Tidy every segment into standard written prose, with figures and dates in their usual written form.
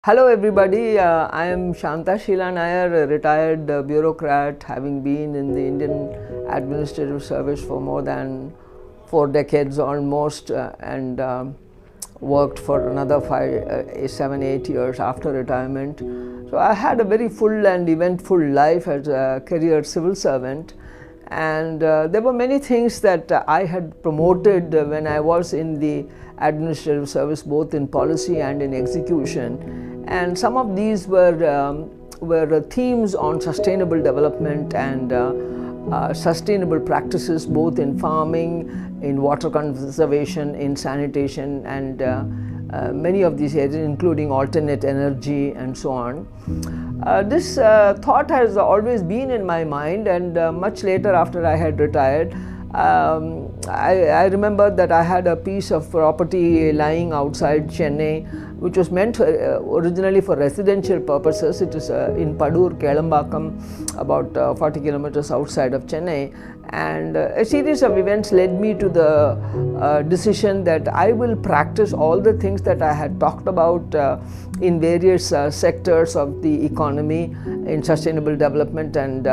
Hello everybody, I am Shanta Sheila Nair, a retired bureaucrat having been in the Indian Administrative Service for more than 4 decades almost and worked for another 7, 8 years after retirement. So I had a very full and eventful life as a career civil servant, and there were many things that I had promoted when I was in the administrative service, both in policy and in execution. And some of these were themes on sustainable development and sustainable practices, both in farming, in water conservation, in sanitation, and many of these areas, including alternate energy and so on. This thought has always been in my mind, and much later, after I had retired, I remember that I had a piece of property lying outside Chennai, which was meant originally for residential purposes. It is in Padur, Kelambakam, about 40 kilometers outside of Chennai. And a series of events led me to the decision that I will practice all the things that I had talked about in various sectors of the economy, in sustainable development and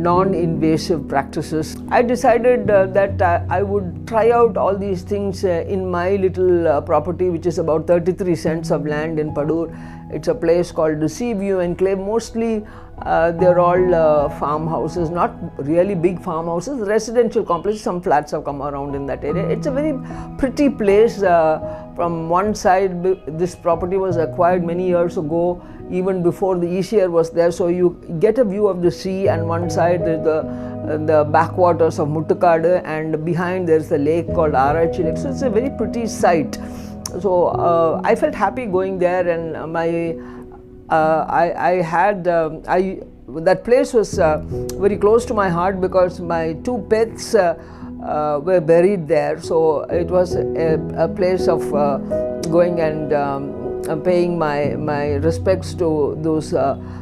non-invasive practices. I decided that I would try out all these things in my little property, which is about 33 cents of land in Padur. It's a place called the Sea View Enclave. Mostly they're all farmhouses, not really big farmhouses, residential complexes. Some flats have come around in that area. It's a very pretty place. From one side, this property was acquired many years ago, even before the ECR was there, so you get a view of the sea, and one side is the backwaters of Muttukadu, and behind there's the lake called Arachi Lake. So it's a very pretty sight. So I felt happy going there, and that place was very close to my heart because my 2 pets were buried there. So it was a place of going and paying my respects to those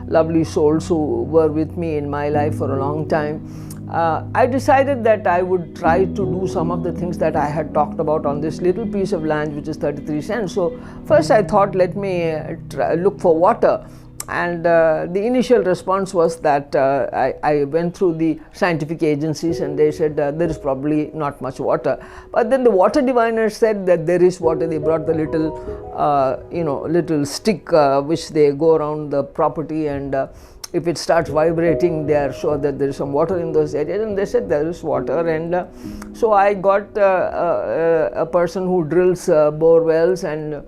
lovely souls who were with me in my life for a long time. I decided that I would try to do some of the things that I had talked about on this little piece of land, which is 33 cents. So first I thought, let me look for water. And the initial response was that I went through the scientific agencies, and they said there is probably not much water. But then the water diviners said that there is water. They brought the little stick which they go around the property, and if it starts vibrating, they are sure that there is some water in those areas. And they said there is water. And so I got a person who drills bore wells, and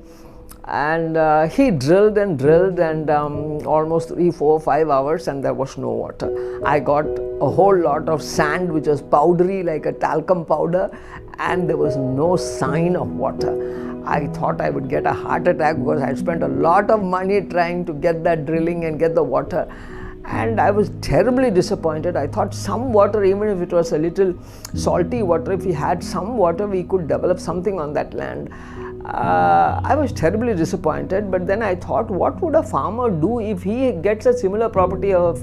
he drilled and almost 3, 4, 5 hours, and there was no water. I got a whole lot of sand which was powdery like a talcum powder, and there was no sign of water. I thought I would get a heart attack because I had spent a lot of money trying to get that drilling and get the water. And I was terribly disappointed. I thought some water, even if it was a little salty water, if we had some water, we could develop something on that land. I was terribly disappointed, but then I thought, what would a farmer do if he gets a similar property of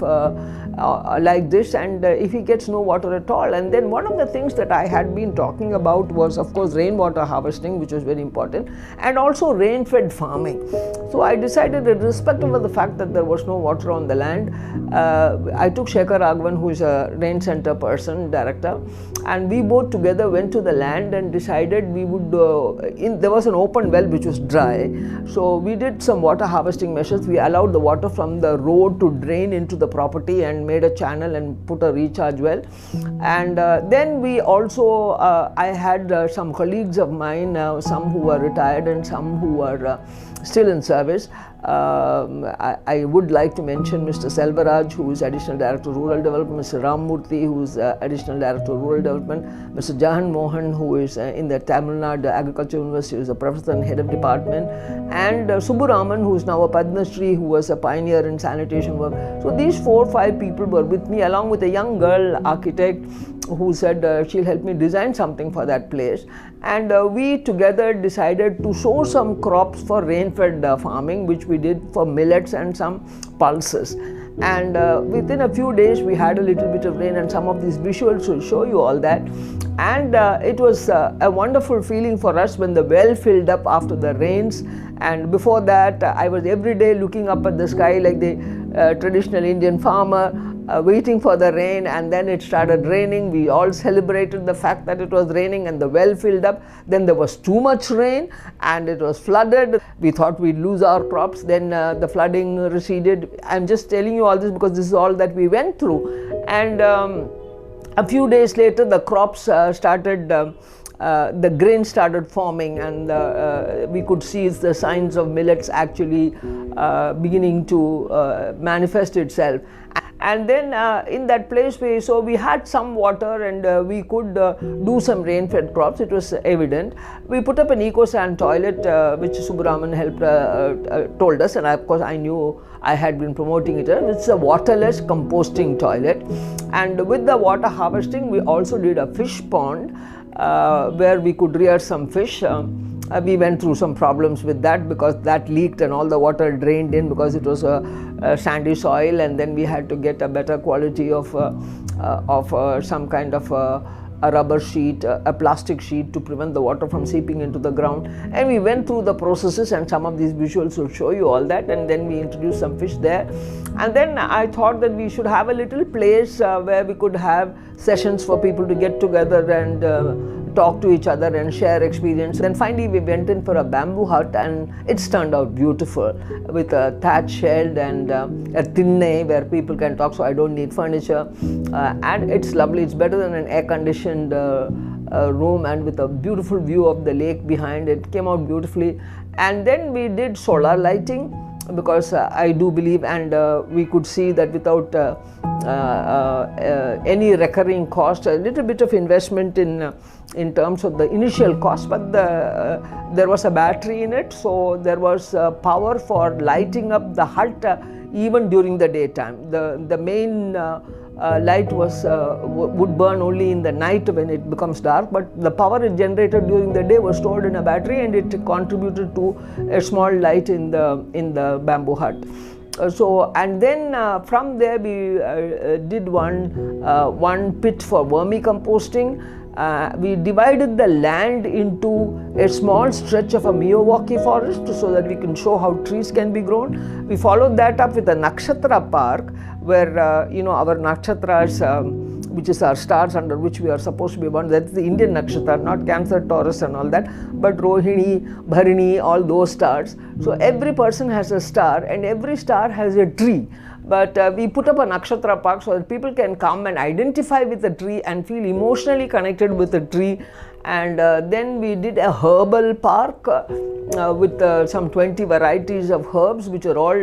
like this, and if he gets no water at all? And then one of the things that I had been talking about was, of course, rainwater harvesting, which was very important, and also rain-fed farming. So I decided, irrespective of the fact that there was no water on the land, I took Shekhar Raghavan, who is a rain center person, director, and we both together went to the land and decided we would, there was an open well which was dry, so we did some water harvesting measures. We allowed the water from the road to drain into the property and made a channel and put a recharge well. And then we also, I had some colleagues of mine, some who were retired and some who were still in service. I would like to mention Mr. Selvaraj, who is Additional Director of Rural Development, Mr. Ramurthy, who is Additional Director of Rural Development, Mr. Jahan Mohan, who is in the Tamil Nadu Agricultural University, who is a professor and head of department, and Subburaman, who is now a Padma Shri, who was a pioneer in sanitation work. So these 4 or 5 people were with me, along with a young girl architect who said she'll help me design something for that place. And we together decided to sow some crops for rain-fed farming, which we did for millets and some pulses. And within a few days we had a little bit of rain, and some of these visuals will show you all that. And it was a wonderful feeling for us when the well filled up after the rains, And before that, I was every day looking up at the sky like the traditional Indian farmer, waiting for the rain, and then it started raining. We all celebrated the fact that it was raining and the well filled up. Then there was too much rain and it was flooded. We thought we'd lose our crops. Then the flooding receded. I'm just telling you all this because this is all that we went through. And a few days later, the crops started, the grain started forming, and we could see the signs of millets actually beginning to manifest itself. And then in that place, we had some water, and we could do some rain-fed crops. It was evident. We put up an eco-sand toilet, which Subbaraman told us, and of course I knew I had been promoting it. It's a waterless composting toilet, and with the water harvesting, we also did a fish pond where we could rear some fish. We went through some problems with that because that leaked and all the water drained in because it was a sandy soil, and then we had to get a better quality of some kind of a rubber sheet, a plastic sheet to prevent the water from seeping into the ground. And we went through the processes, and some of these visuals will show you all that. And then we introduced some fish there. And then I thought that we should have a little place where we could have sessions for people to get together and talk to each other and share experience. Then finally we went in for a bamboo hut, and it's turned out beautiful with a thatch shed and a tinne where people can talk, so I don't need furniture, and it's lovely. It's better than an air-conditioned room, and with a beautiful view of the lake behind. It came out beautifully. And then we did solar lighting because I do believe, and we could see that without any recurring cost, a little bit of investment in terms of the initial cost, but there was a battery in it, so there was power for lighting up the hut even during the daytime. The main light would burn only in the night when it becomes dark, but the power it generated during the day was stored in a battery, and it contributed to a small light in the bamboo hut. And then from there we did one pit for vermicomposting. We divided the land into a small stretch of a Miyawaki forest so that we can show how trees can be grown. We followed that up with a Nakshatra park where our nakshatras, which is our stars under which we are supposed to be born. That's the Indian nakshatra, not Cancer, Taurus and all that, but Rohini, Bharini, all those stars. So every person has a star, and every star has a tree. But we put up a nakshatra park so that people can come and identify with the tree and feel emotionally connected with the tree. And then we did a herbal park with some 20 varieties of herbs, which are all,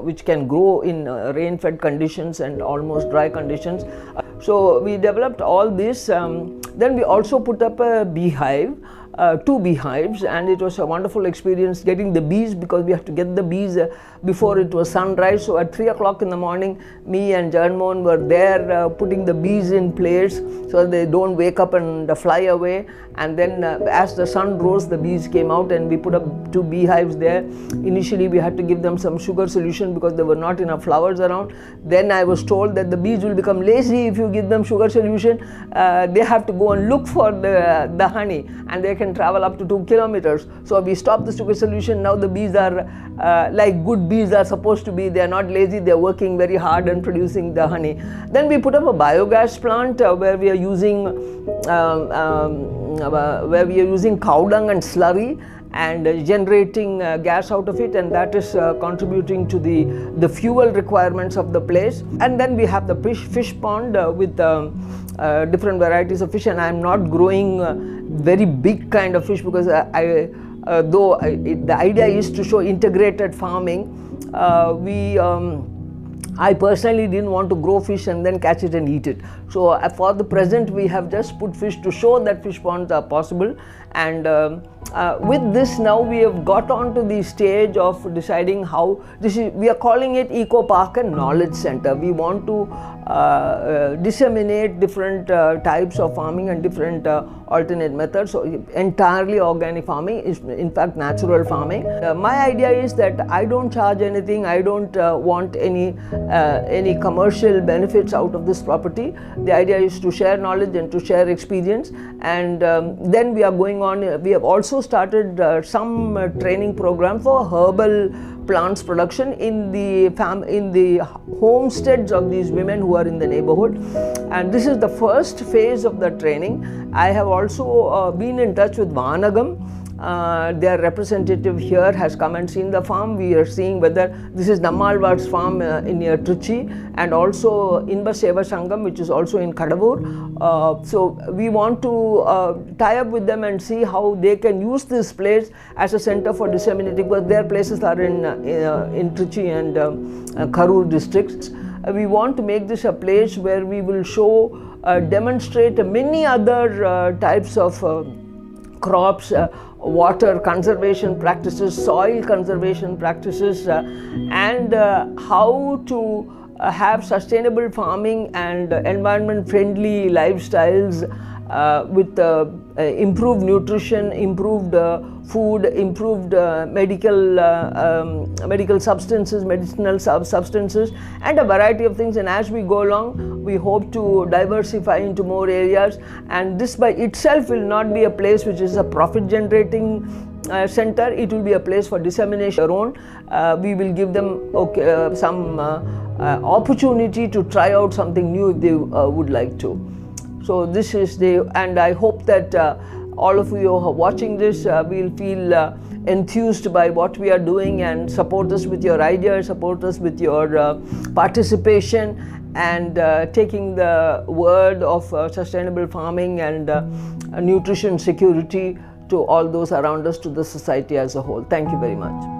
which can grow in rain-fed conditions and almost dry conditions. So we developed all this. Then we also put up a beehive. 2 beehives, and it was a wonderful experience getting the bees, because we have to get the bees before it was sunrise. So at 3 o'clock in the morning, me and Janmohan were there putting the bees in place so that they don't wake up and fly away. And then as the sun rose, the bees came out, and we put up 2 beehives there. Initially we had to give them some sugar solution because there were not enough flowers around. Then I was told that the bees will become lazy if you give them sugar solution. They have to go and look for the honey, and they can travel up to 2 kilometers. So we stopped the sugar solution. Now the bees are like good bees are supposed to be. They are not lazy. They are working very hard and producing the honey. Then we put up a biogas plant where we are using cow dung and slurry and generating gas out of it, and that is contributing to the fuel requirements of the place. And then we have the fish pond with different varieties of fish, and I am not growing very big kind of fish because the idea is to show integrated farming. I personally didn't want to grow fish and then catch it and eat it. So for the present, we have just put fish to show that fish ponds are possible. And with this, now we have got on to the stage of deciding how we are calling it Eco Park and Knowledge Center. We want to disseminate different types of farming and different alternate methods. So entirely organic farming is in fact natural farming. My idea is that I don't charge anything. I don't want any any commercial benefits out of this property. The idea is to share knowledge and to share experience, and then we are going on. We have also started some training program for herbal plants production in the homesteads of these women who are in the neighborhood, and this is the first phase of the training. I have also been in touch with Vanagam. Their representative here has come and seen the farm. We are seeing whether this is Nammalvar's farm in near Trichy, and also Inba Seva Sangam, which is also in Kadavur. So we want to tie up with them and see how they can use this place as a center for disseminating, because their places are in Trichy and Karur districts. We want to make this a place where we will show, demonstrate many other types of crops, water conservation practices, soil conservation practices, and how to have sustainable farming and environment friendly lifestyles with improved nutrition, improved food, improved medicinal substances, and a variety of things. And as we go along, we hope to diversify into more areas, and this by itself will not be a place which is a profit generating center. It will be a place for dissemination. We will give them some opportunity to try out something new if they would like to. So this is and I hope that all of you who are watching this will feel enthused by what we are doing, and support us with your ideas, support us with your participation, and taking the word of sustainable farming and nutrition security to all those around us, to the society as a whole. Thank you very much.